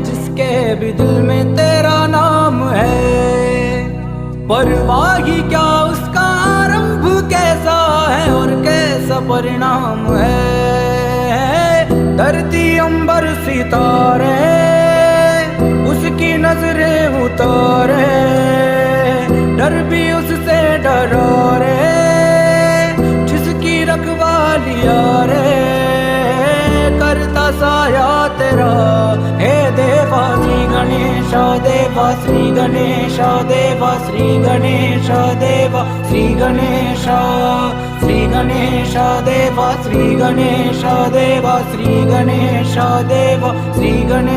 जिसके भी दिल में तेरा नाम है। परवाह ही क्या उसका आरंभ कैसा है और कैसा परिणाम है। धरती अंबर सितारे उसकी नजरें उतारे, डर भी उससे डरा रे जिसकी रखवालिया रे। करता साया तेरा हे देवा श्री गणेश देवा, श्री गणेश देवा, श्री गणेश देवा, श्री गणेश, श्री गणेश देवा, श्री गणेश देवा, श्री गणेश देवा, श्री गणेश।